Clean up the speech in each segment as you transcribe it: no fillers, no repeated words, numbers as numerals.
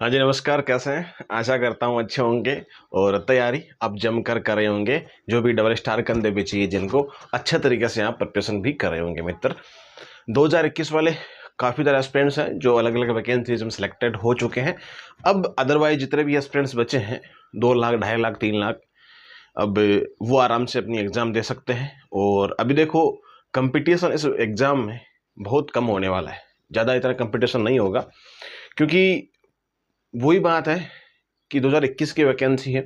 हाँ जी, नमस्कार। कैसे हैं? आशा करता हूँ अच्छे होंगे और तैयारी आप जमकर कर रहे होंगे। जो भी डबल स्टार कंधे पे चाहिए जिनको, अच्छे तरीके से आप प्रिपरेशन भी कर रहे होंगे मित्र। 2021 वाले काफ़ी सारे एस्पिरेंट्स हैं जो अलग अलग वैकेंसीज में सिलेक्टेड हो चुके हैं। अब अदरवाइज जितने भी एस्पिरेंट्स बचे हैं, 2 लाख, 2.5 लाख, 3 लाख, अब वो आराम से अपनी एग्ज़ाम दे सकते हैं। और अभी देखो, कंपटीशन इस एग्ज़ाम में बहुत कम होने वाला है। ज़्यादा इतना कंपटीशन नहीं होगा, क्योंकि वही बात है कि 2021 की वैकेंसी है।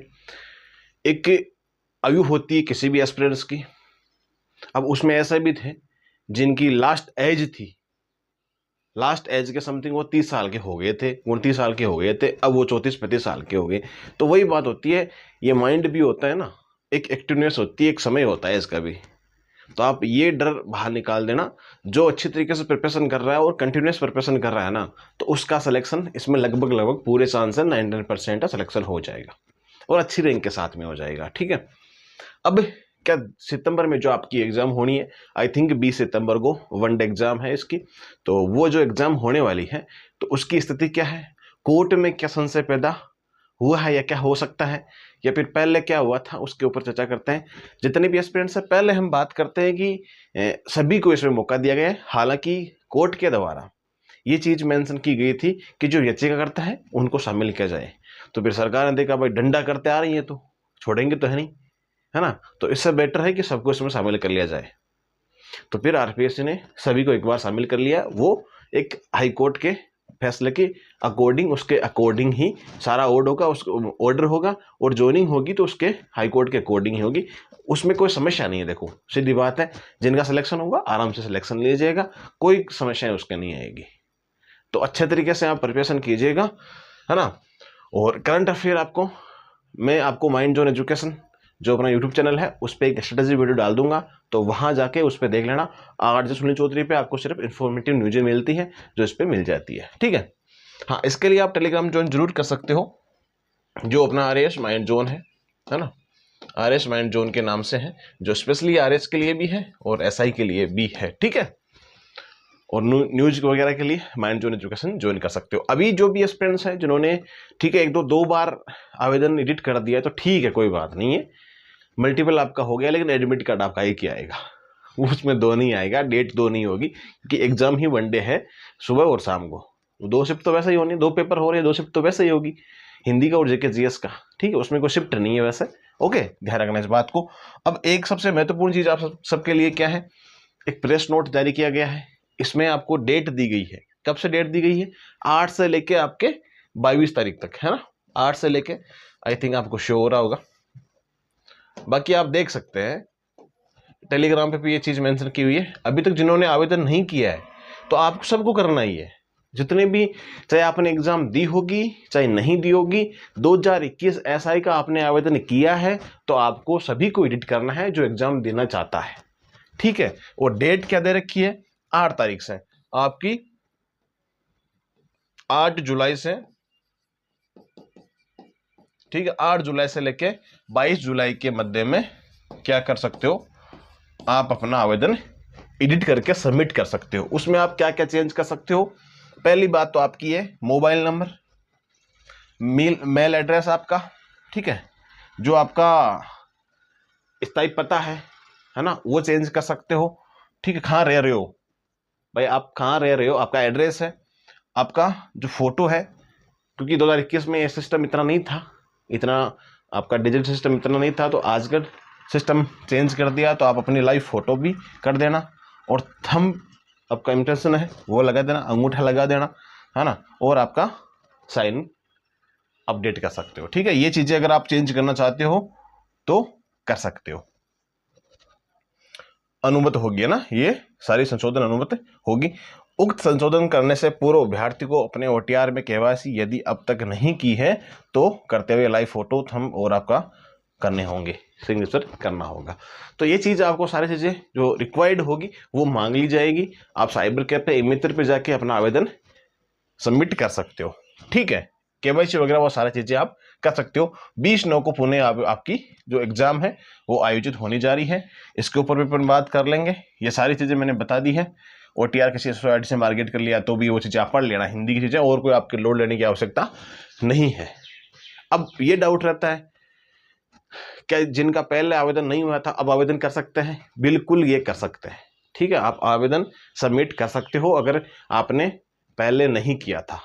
एक आयु होती है किसी भी एस्पिरेंट्स की। अब उसमें ऐसे भी थे जिनकी लास्ट एज के समथिंग वो 30 साल के हो गए थे, 29 साल के हो गए थे, अब वो 34-35 साल के हो गए। तो वही बात होती है, ये माइंड भी होता है ना, एक एक्टिवनेस होती है, एक समय होता है इसका भी। तो आप ये डर बाहर निकाल देना। जो अच्छी तरीके से प्रिपरेशन कर रहा है और कंटिन्यूस प्रिपरेशन कर रहा है ना, तो उसका सिलेक्शन इसमें लगभग लगभग पूरे चांस है, 99% का सिलेक्शन हो जाएगा और अच्छी रैंक के साथ में हो जाएगा। ठीक है। अब क्या, सितंबर में जो आपकी एग्जाम होनी है, आई थिंक 20 सितंबर को वनडे एग्जाम है इसकी। तो वो जो एग्जाम होने वाली है, तो उसकी स्थिति क्या है, कोर्ट में क्या संशय पैदा हुआ है या क्या हो सकता है, या फिर पहले क्या हुआ था, उसके ऊपर चर्चा करते हैं। जितने भी एस्पिरेंट्स हैं, पहले हम बात करते हैं कि सभी को इसमें मौका दिया गया है। हालांकि कोर्ट के द्वारा ये चीज मेंशन की गई थी कि जो याचिका करता है उनको शामिल किया जाए। तो फिर सरकार ने देखा भाई डंडा करते आ रही है तो छोड़ेंगे तो है नहीं, है ना। तो इससे बेटर है कि सबको इसमें शामिल कर लिया जाए। तो फिर आरपीएससी ने सभी को एक बार शामिल कर लिया। वो एक हाई कोर्ट के फैसले के अकॉर्डिंग, उसके अकॉर्डिंग ही सारा ऑर्डर होगा, और ज्वाइनिंग होगी तो उसके हाई कोर्ट के अकॉर्डिंग ही होगी। उसमें कोई समस्या नहीं है। देखो, सीधी बात है, जिनका सिलेक्शन होगा आराम से सिलेक्शन लीजिएगा, कोई समस्या उसके नहीं आएगी। तो अच्छे तरीके से आप प्रिपरेशन कीजिएगा, है ना। और करंट अफेयर मैं आपको माइंड जोन एजुकेशन जो अपना यूट्यूब चैनल है उस पर एक स्ट्रेटेजी वीडियो डाल दूंगा, तो वहां जाके उस पर देख लेना। आरजे सुनील चौधरी पे आपको सिर्फ इन्फॉर्मेटिव न्यूज़ें मिलती है जो इस पर मिल जाती है। ठीक है। हाँ, इसके लिए आप टेलीग्राम ज्वाइन जरूर कर सकते हो, जो अपना आरएस माइंड जोन है ना। आरएस माइंड जोन के नाम से है, जो स्पेशली आरएस के लिए भी है और एसआई के लिए भी है। ठीक है। और न्यूज वगैरह के लिए माइंड जोन एजुकेशन ज्वाइन कर सकते हो। अभी जो भी एस्पिरेंट्स हैं जिन्होंने, ठीक है, एक दो बार आवेदन एडिट कर दिया है तो ठीक है, कोई बात नहीं है। मल्टीपल आपका हो गया, लेकिन एडमिट कार्ड आपका एक ही आएगा, उसमें दो नहीं आएगा, डेट दो नहीं होगी, क्योंकि एग्जाम ही वनडे है, सुबह और शाम को। 2 शिफ्ट तो वैसे ही होनी, 2 पेपर हो रहे हैं, 2 शिफ्ट तो वैसे ही होगी, हिंदी का और जेके जीएस का। ठीक है, उसमें कोई शिफ्ट नहीं है वैसे। ओके, ध्यान रखना इस बात को। अब एक सबसे महत्वपूर्ण चीज आप सबके लिए क्या है, एक प्रेस नोट जारी किया गया है। इसमें आपको डेट दी गई है। कब से डेट दी गई है? 8 से लेके आपके 22 तारीख तक, है ना। 8 से लेके, आई थिंक आपको शो हो रहा होगा, बाकी आप देख सकते हैं टेलीग्राम पे भी ये चीज मेंशन की हुई है। अभी तक जिन्होंने आवेदन नहीं किया है, तो आपको सबको करना ही है, जितने भी, चाहे आपने एग्जाम दी होगी चाहे नहीं दी होगी। 2021 एसआई का आपने आवेदन किया है, तो आपको सभी को एडिट करना है जो एग्जाम देना चाहता है। ठीक है। और डेट क्या दे रखी है? 8 तारीख से आपकी, 8 जुलाई से, ठीक है, 8 जुलाई से लेके 22 जुलाई के मध्य में क्या कर सकते हो, आप अपना आवेदन एडिट करके सबमिट कर सकते हो। उसमें आप क्या क्या चेंज कर सकते हो? पहली बात तो आपकी है मोबाइल नंबर, मेल एड्रेस आपका, ठीक है, जो आपका स्थायी पता है ना, वो चेंज कर सकते हो। ठीक है, कहाँ रह रहे हो भाई, आप कहाँ रह रहे हो, आपका एड्रेस है, आपका जो फोटो है, क्योंकि 2021 में ये सिस्टम इतना नहीं था, इतना आपका डिजिटल सिस्टम इतना नहीं था, तो आजकल सिस्टम चेंज कर दिया। तो आप अपनी लाइव फोटो भी कर देना, और थंब आपका इम्प्रेशन है वो लगा देना, अंगूठा लगा देना, है ना, और आपका साइन अपडेट कर सकते हो। ठीक है, ये चीजें अगर आप चेंज करना चाहते हो तो कर सकते हो। अनुमत होगी, है ना, ये सारी संशोधन अनुमत होगी। उक्त संशोधन करने से पूर्व अभ्यर्थी को अपने ओटीआर में केवाईसी यदि अब तक नहीं की है तो करते हुए लाइव फोटो, थंब और आपका करने होंगे, सिग्नेचर करना होगा। तो ये चीज़ आपको सारी चीज़ें जो रिक्वायर्ड होगी वो मांग ली जाएगी। आप साइबर कैफ पे मित्र पे जाके अपना आवेदन सबमिट कर सकते हो। ठीक है, केवाईसी वगैरह वो सारी चीज़ें आप कर सकते हो। 20/9 को पुणे आपकी जो एग्जाम है वो आयोजित होने जा रही है। इसके ऊपर भी अपन बात कर लेंगे। ये सारी चीज़ें मैंने बता दी है। OTR किसी सोसाइटी से मार्केट कर लिया तो भी वो चीज़ें आप पढ़ लेना, हिंदी की चीज़ें, और कोई आपके लोड लेने की आवश्यकता नहीं है। अब ये डाउट रहता है क्या जिनका पहले आवेदन नहीं हुआ था अब आवेदन कर सकते हैं? बिल्कुल ये कर सकते हैं, ठीक है। आप आवेदन सबमिट कर सकते हो अगर आपने पहले नहीं किया था।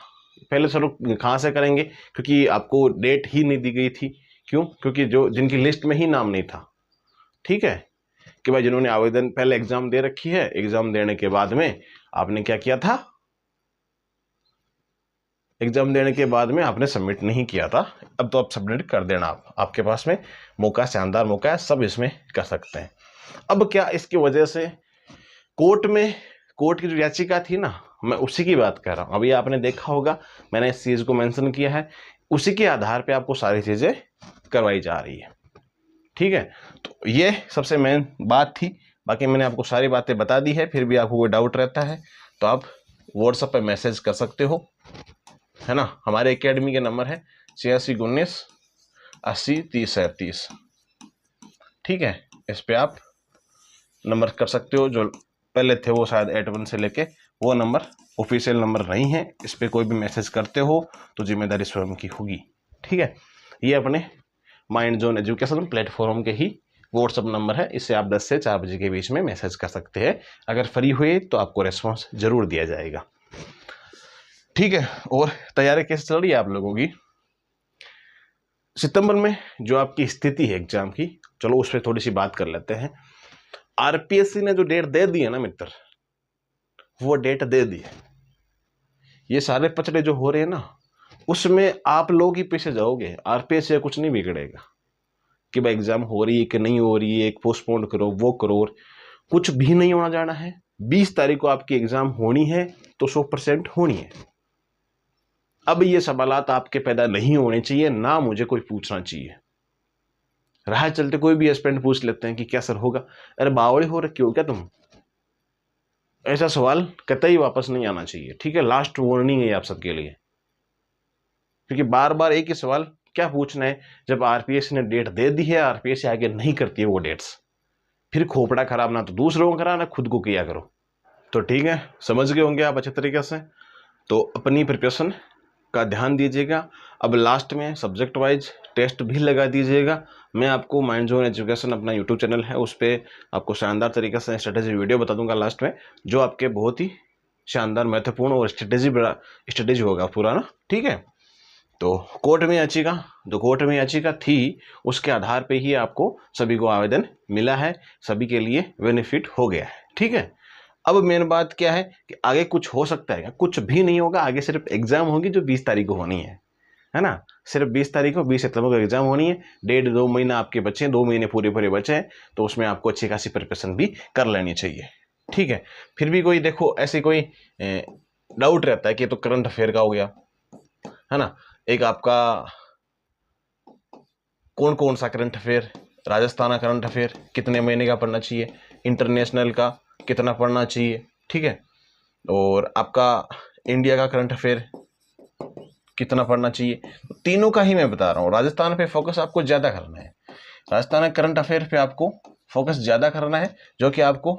पहले चलो कहाँ से करेंगे, क्योंकि आपको डेट ही नहीं दी गई थी। क्यों? क्योंकि जो जिनकी लिस्ट में ही नाम नहीं था, ठीक है, कि भाई जिन्होंने आवेदन पहले एग्जाम दे रखी है, एग्जाम देने के बाद में आपने क्या किया था, एग्जाम देने के बाद में आपने सबमिट नहीं किया था, अब तो आप सबमिट कर देना। आपके पास में मौका, शानदार मौका है, सब इसमें कर सकते हैं। अब क्या इसकी वजह से कोर्ट की जो याचिका थी ना, मैं उसी की बात कर रहा हूँ। अभी आपने देखा होगा मैंने इस चीज़ को मेंशन किया है, उसी के आधार पे आपको सारी चीज़ें करवाई जा रही है, ठीक है। तो ये सबसे मेन बात थी। बाकी मैंने आपको सारी बातें बता दी है, फिर भी आपको कोई डाउट रहता है तो आप व्हाट्सएप पे मैसेज कर सकते हो, है ना। हमारे एकेडमी के नंबर है 8619 80 30 37, ठीक है। इस पे आप नंबर कर सकते हो। जो पहले थे वो शायद 81 से लेके, वो नंबर ऑफिशियल नंबर नहीं है। इस पे कोई भी मैसेज करते हो तो जिम्मेदारी स्वयं की होगी, ठीक है। ये अपने माइंड जोन एजुकेशन प्लेटफॉर्म के ही व्हाट्सअप नंबर है, इससे आप 10 से 4 बजे के बीच में मैसेज कर सकते हैं। अगर फ्री हुए तो आपको रेस्पॉन्स जरूर दिया जाएगा, ठीक है। और तैयारी कैसे चल रही है आप लोगों की? सितंबर में जो आपकी स्थिति है एग्जाम की, चलो उस पर थोड़ी सी बात कर लेते हैं। आरपीएससी ने जो डेट दे दी है ना मित्र, वो डेट दे दी है। ये सारे पचड़े जो हो रहे हैं ना, उसमें आप लोग ही पीछे जाओगे। आरपीएससी से कुछ नहीं बिगड़ेगा कि भाई एग्जाम हो रही है कि नहीं हो रही है, एक पोस्टपोन करो, वो करो, कुछ भी नहीं होना जाना है। 20 तारीख को आपकी एग्जाम होनी है तो 100% होनी है। अब ये सवालात आपके पैदा नहीं होने चाहिए, ना मुझे कोई पूछना चाहिए। राह चलते कोई भी एस्पिरेंट पूछ लेते हैं कि क्या सर होगा, अरे बावड़ी हो रखी हो क्या तुम? ऐसा सवाल कतई वापस नहीं आना चाहिए, ठीक है। लास्ट वार्निंग है आप सबके लिए, क्योंकि बार बार एक ही सवाल क्या पूछना है। जब आरपीएससी ने डेट दे दी है, आरपीएससी आगे नहीं करती है वो डेट्स, फिर खोपड़ा खराब ना तो दूसरों को करा ना खुद को किया करो। तो ठीक है, समझ गए होंगे आप अच्छे तरीके से। तो अपनी प्रिपरेशन का ध्यान दीजिएगा। अब लास्ट में सब्जेक्ट वाइज टेस्ट भी लगा दीजिएगा। मैं आपको माइंड जोन एजुकेशन अपना यूट्यूब चैनल है, उस पर आपको शानदार तरीके से स्ट्रेटेजी वीडियो बता दूंगा लास्ट में, जो आपके बहुत ही शानदार महत्वपूर्ण और स्ट्रेटेजी होगा पूरा ना, ठीक है। तो कोर्ट में याचिका थी, उसके आधार पे ही आपको सभी को आवेदन मिला है, सभी के लिए बेनिफिट हो गया है, ठीक है। अब मेन बात क्या है कि आगे कुछ हो सकता है क्या? कुछ भी नहीं होगा। आगे सिर्फ एग्जाम होगी जो 20 तारीख को होनी है ना। सिर्फ 20 तारीख को 20 सितंबर को एग्जाम होनी है। 1.5-2 महीना आपके बचे हैं, 2 महीने पूरे बचे हैं, तो उसमें आपको अच्छी खासी प्रिपरेशन भी कर लेनी चाहिए, ठीक है। फिर भी कोई देखो ऐसे कोई डाउट रहता है कि तो करंट अफेयर का हो गया, है ना। एक आपका कौन कौन सा current affair, Rajasthan current affair कितने महीने का पढ़ना चाहिए, इंटरनेशनल का कितना पढ़ना चाहिए, ठीक है। और आपका इंडिया का करंट अफेयर कितना पढ़ना चाहिए, तीनों का ही मैं बता रहा हूँ। राजस्थान पे फोकस आपको ज़्यादा करना है, राजस्थान करंट अफेयर पे आपको फोकस ज़्यादा करना है, जो कि आपको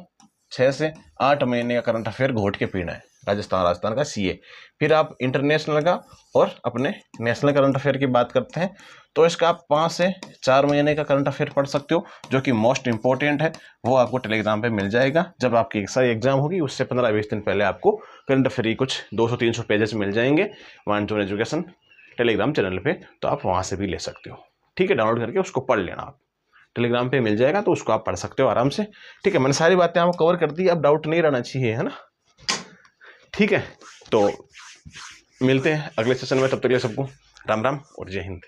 6 से 8 महीने का करंट अफेयर घोट के पीना है। राजस्थान का सीए। फिर आप इंटरनेशनल का और अपने नेशनल करंट अफेयर की बात करते हैं, तो इसका आप 5 से 4 महीने का करंट अफेयर पढ़ सकते हो, जो कि मोस्ट इंपॉर्टेंट है। वो आपको टेलीग्राम पे मिल जाएगा। जब आपकी एग्जाम होगी उससे 15-20 दिन पहले आपको करंट अफेयर की कुछ 200-300 पेजेस मिल जाएंगे mind zone education Telegram channel पे, तो आप वहाँ से भी ले सकते हो, ठीक है। डाउनलोड करके उसको पढ़ लेना, आप टेलीग्राम पे मिल जाएगा, तो उसको आप पढ़ सकते हो आराम से, ठीक है। मैंने सारी बातें आपको कवर कर दी, अब डाउट नहीं रहना चाहिए, है ना, ठीक है। तो मिलते हैं अगले सेशन में, तब तक के लिए सबको राम राम और जय हिंद।